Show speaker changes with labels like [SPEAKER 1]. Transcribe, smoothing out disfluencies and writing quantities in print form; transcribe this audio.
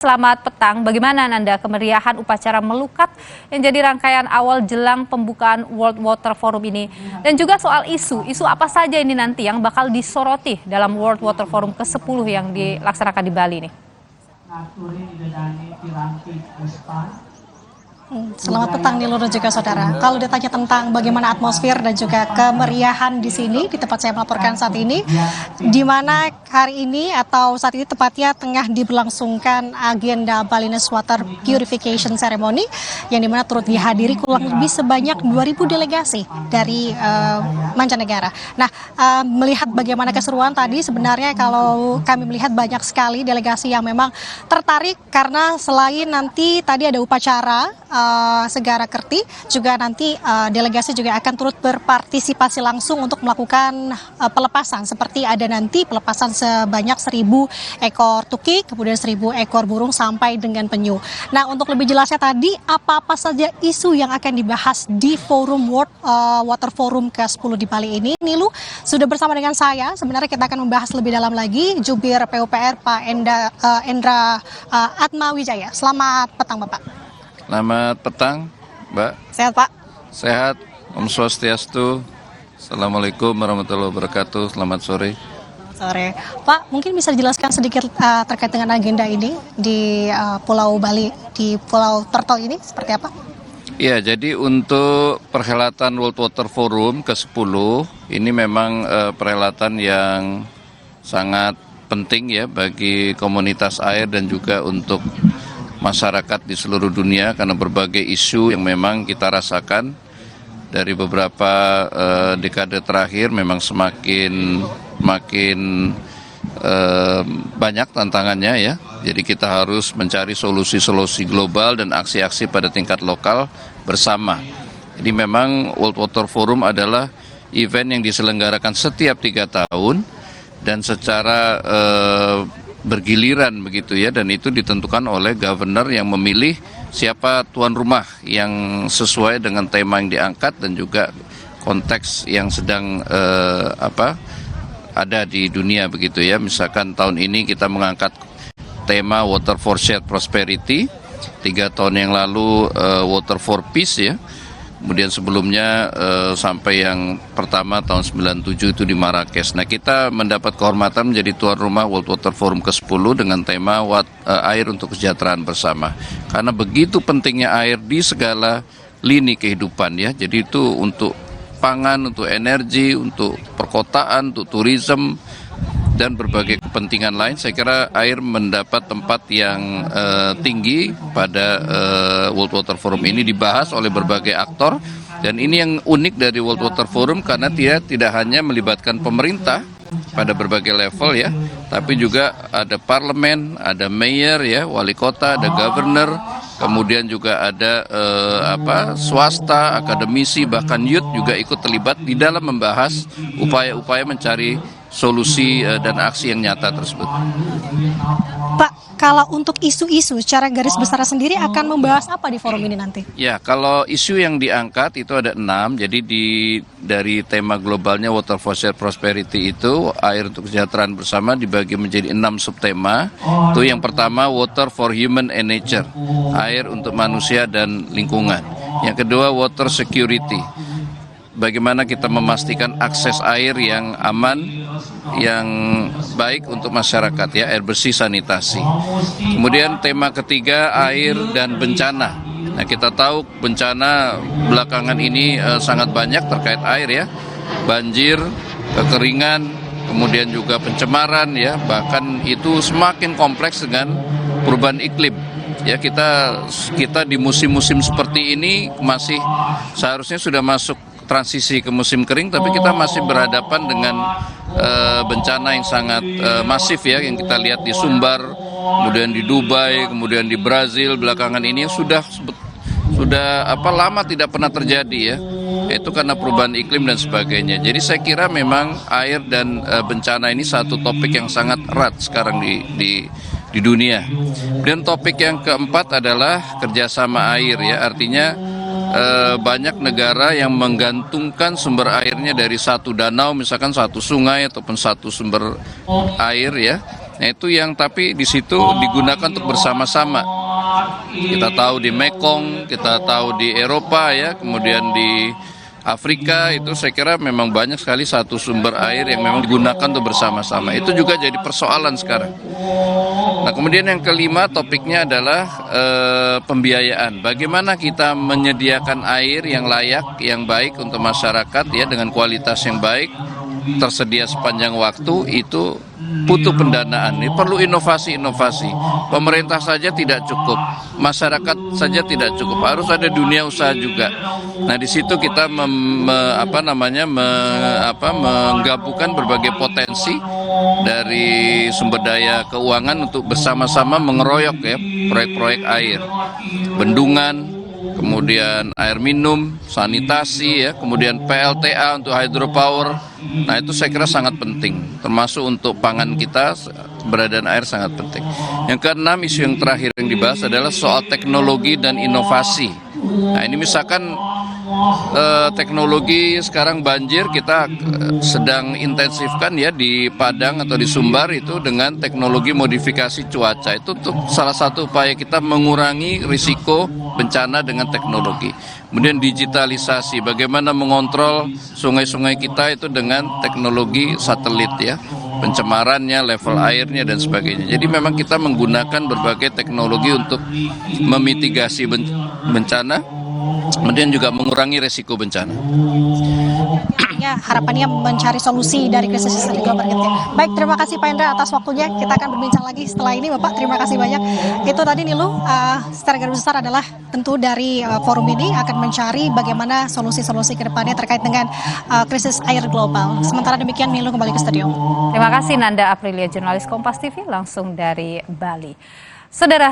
[SPEAKER 1] Selamat petang, bagaimana Nanda kemeriahan upacara melukat yang jadi rangkaian awal jelang pembukaan World Water Forum ini? Dan juga soal isu apa saja ini nanti yang bakal disoroti dalam World Water Forum ke-10 yang dilaksanakan di Bali nih?
[SPEAKER 2] Selamat petang Nilur dan juga saudara. Kalau ditanya tentang bagaimana atmosfer dan juga kemeriahan di sini, di tempat saya melaporkan saat ini, di mana hari ini atau saat ini tepatnya tengah diberlangsungkan agenda Balinese Water Purification Ceremony, yang dimana turut dihadiri kurang lebih sebanyak 2.000 delegasi dari mancanegara. Nah, melihat bagaimana keseruan tadi, sebenarnya kalau kami melihat banyak sekali delegasi yang memang tertarik karena selain nanti tadi ada upacara Segara Kerti, juga nanti delegasi juga akan turut berpartisipasi langsung untuk melakukan pelepasan, seperti ada nanti pelepasan sebanyak 1.000 ekor tukik, kemudian 1.000 ekor burung sampai dengan penyu. Nah, untuk lebih jelasnya tadi, apa-apa saja isu yang akan dibahas di Forum World Water Forum ke-10 di Bali ini, Nilu sudah bersama dengan saya. Sebenarnya kita akan membahas lebih dalam lagi, Jubir PUPR Pak Endra Atmawijaya. Selamat petang Bapak.
[SPEAKER 3] Selamat petang, Mbak.
[SPEAKER 2] Sehat, Pak?
[SPEAKER 3] Sehat, Om Swastiastu. Assalamualaikum warahmatullahi wabarakatuh. Selamat sore.
[SPEAKER 2] Sore. Pak, mungkin bisa dijelaskan sedikit terkait dengan agenda ini di Pulau Bali, di Pulau Turtle ini, seperti apa?
[SPEAKER 3] Ya, jadi untuk perhelatan World Water Forum ke-10, ini memang perhelatan yang sangat penting ya bagi komunitas air dan juga untuk masyarakat di seluruh dunia, karena berbagai isu yang memang kita rasakan dari beberapa dekade terakhir memang semakin banyak tantangannya ya. Jadi kita harus mencari solusi-solusi global dan aksi-aksi pada tingkat lokal bersama. Jadi memang World Water Forum adalah event yang diselenggarakan setiap 3 tahun dan secara bergiliran begitu ya, dan itu ditentukan oleh governor yang memilih siapa tuan rumah yang sesuai dengan tema yang diangkat dan juga konteks yang sedang ada di dunia begitu ya. Misalkan tahun ini kita mengangkat tema Water for Shared Prosperity, 3 tahun yang lalu Water for Peace ya. Kemudian sebelumnya sampai yang pertama tahun 97 itu di Marrakesh. Nah, kita mendapat kehormatan menjadi tuan rumah World Water Forum ke-10 dengan tema air untuk kesejahteraan bersama. Karena begitu pentingnya air di segala lini kehidupan ya. Jadi itu untuk pangan, untuk energi, untuk perkotaan, untuk tourism dan berbagai kepentingan lain. Saya kira air mendapat tempat yang tinggi pada World Water Forum ini, dibahas oleh berbagai aktor. Dan ini yang unik dari World Water Forum karena dia tidak hanya melibatkan pemerintah pada berbagai level ya, tapi juga ada parlemen, ada mayor ya, wali kota, ada governor, kemudian juga ada swasta, akademisi, bahkan youth juga ikut terlibat di dalam membahas upaya-upaya mencari solusi dan aksi yang nyata tersebut.
[SPEAKER 2] Pak, kalau untuk isu-isu secara garis besar sendiri akan membahas apa di forum ini nanti?
[SPEAKER 3] Ya, kalau isu yang diangkat itu ada 6. Jadi dari tema globalnya Water for Shared Prosperity itu air untuk kesejahteraan bersama dibagi menjadi 6 subtema. Itu yang pertama Water for Human and Nature, air untuk manusia dan lingkungan. Yang kedua Water Security, bagaimana kita memastikan akses air yang aman, yang baik untuk masyarakat ya, air bersih, sanitasi. Kemudian tema ketiga air dan bencana. Nah, kita tahu bencana belakangan ini sangat banyak terkait air ya, banjir, kekeringan, kemudian juga pencemaran ya, bahkan itu semakin kompleks dengan perubahan iklim. Ya, kita di musim-musim seperti ini masih seharusnya sudah masuk transisi ke musim kering, tapi kita masih berhadapan dengan bencana yang sangat masif ya, yang kita lihat di Sumbar, kemudian di Dubai, kemudian di Brazil belakangan ini sudah lama tidak pernah terjadi ya, itu karena perubahan iklim dan sebagainya. Jadi saya kira memang air dan bencana ini satu topik yang sangat erat sekarang di dunia. Dan topik yang keempat adalah kerjasama air ya, artinya banyak negara yang menggantungkan sumber airnya dari satu danau, misalkan satu sungai ataupun satu sumber air ya. Nah itu yang tapi di situ digunakan untuk bersama-sama. Kita tahu di Mekong, kita tahu di Eropa ya, kemudian di Afrika itu saya kira memang banyak sekali satu sumber air yang memang digunakan untuk bersama-sama. Itu juga jadi persoalan sekarang. Nah kemudian yang kelima topiknya adalah pembiayaan. Bagaimana kita menyediakan air yang layak, yang baik untuk masyarakat ya dengan kualitas yang baik, tersedia sepanjang waktu, itu butuh pendanaan. Ini perlu inovasi-inovasi. Pemerintah saja tidak cukup, masyarakat saja tidak cukup, harus ada dunia usaha juga. Nah di situ kita menggabungkan berbagai potensi dari sumber daya keuangan untuk bersama-sama mengeroyok ya proyek-proyek air, bendungan, kemudian air minum, sanitasi, ya, kemudian PLTA untuk hydropower. Nah itu saya kira sangat penting, termasuk untuk pangan kita, keberadaan air sangat penting. Yang keenam, isu yang terakhir yang dibahas adalah soal teknologi dan inovasi. Nah ini misalkan teknologi sekarang banjir kita sedang intensifkan ya di Padang atau di Sumbar itu dengan teknologi modifikasi cuaca. Itu salah satu upaya kita mengurangi risiko bencana dengan teknologi. Kemudian digitalisasi, bagaimana mengontrol sungai-sungai kita itu dengan teknologi satelit ya, pencemarannya, level airnya dan sebagainya. Jadi memang kita menggunakan berbagai teknologi untuk memitigasi bencana, kemudian juga mengurangi resiko bencana.
[SPEAKER 2] Ya, harapannya mencari solusi dari krisis global gitu ya. Baik, terima kasih Pak Hendra atas waktunya. Kita akan berbincang lagi setelah ini, Bapak. Terima kasih banyak. Itu tadi Nilu, secara garis besar adalah tentu dari forum ini akan mencari bagaimana solusi-solusi ke depannya terkait dengan krisis air global. Sementara demikian, Nilu kembali ke studio.
[SPEAKER 1] Terima kasih Nanda Aprilia, jurnalis Kompas TV langsung dari Bali. Saudara